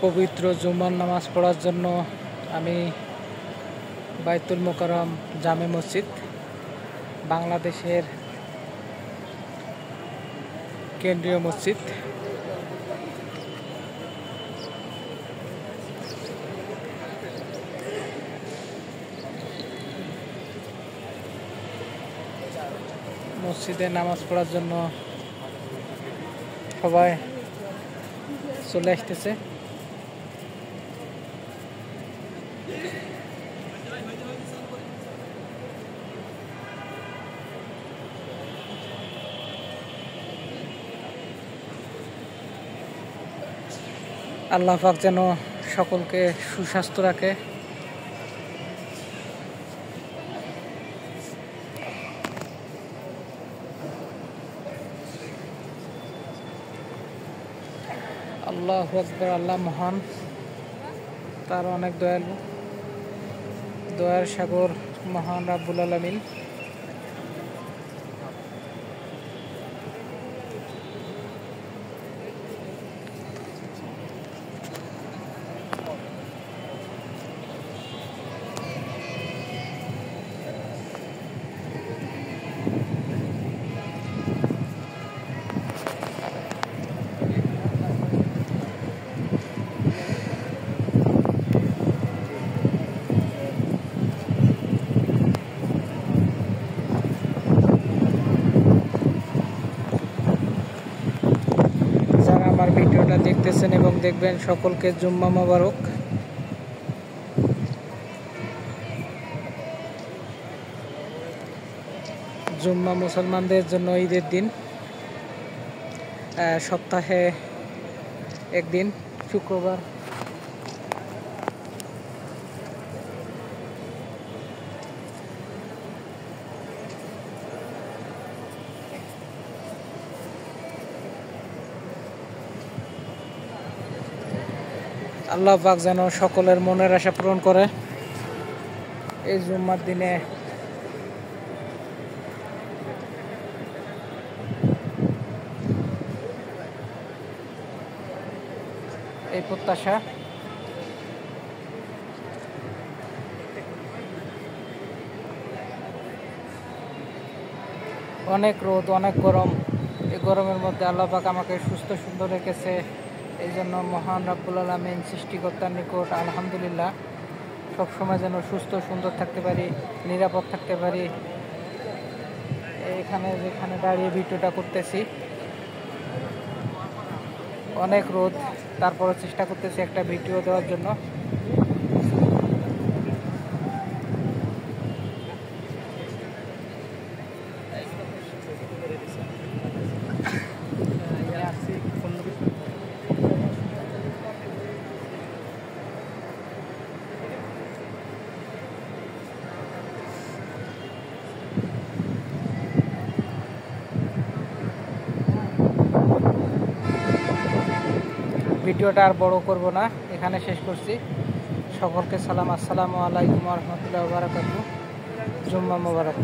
পবিত্র জুমার নামাজ পড়ার জন্য আমি বাইতুল মোকাররম জামে মসজিদ, বাংলাদেশের কেন্দ্রীয় মসজিদ, মসজিদে নামাজ পড়ার জন্য সবাই চলে আসতেছে। আল্লাহ পাক যেন সকলকে সুস্বাস্থ্য রাখে। আল্লাহু আকবার, আল্লাহ মহান, তার অনেক দয়ালু, দয়ার সাগর মহান রাব্বুল আলামিন। আমার ভিডিওটা দেখতেছেন এবং দেখবেন, সকলকে জুম্মা মোবারক। জুম্মা মুসলমানদের জন্য ঈদের দিন, সপ্তাহে একদিন শুক্রবার। আল্লাহ পাক যেন সকলের মনের আশা পূরণ করে। এই জুম্মার দিনে এই প্রত্যাশা। অনেক রোদ, অনেক গরম। এই গরমের মধ্যে আল্লাহ পাক আমাকে সুস্থ সুন্দর রেখেছে, এই জন্য মহান রাব্বুল আলামিন সৃষ্টিকর্তার নিকট আলহামদুলিল্লাহ। সবসময় যেন সুস্থ সুন্দর থাকতে পারি, নিরাপদ থাকতে পারি। যেখানে দাঁড়িয়ে ভিডিওটা করতেছি, অনেক রোদ, তারপরে চেষ্টা করতেছি একটা ভিডিও দেওয়ার জন্য। ভিডিওটা আর বড় করব না, এখানে শেষ করছি। সকলকে সালাম, আসসালামু আলাইকুম ওয়া রাহমাতুল্লাহি ওয়া বারাকাতুহু। জুম্মা মোবারক।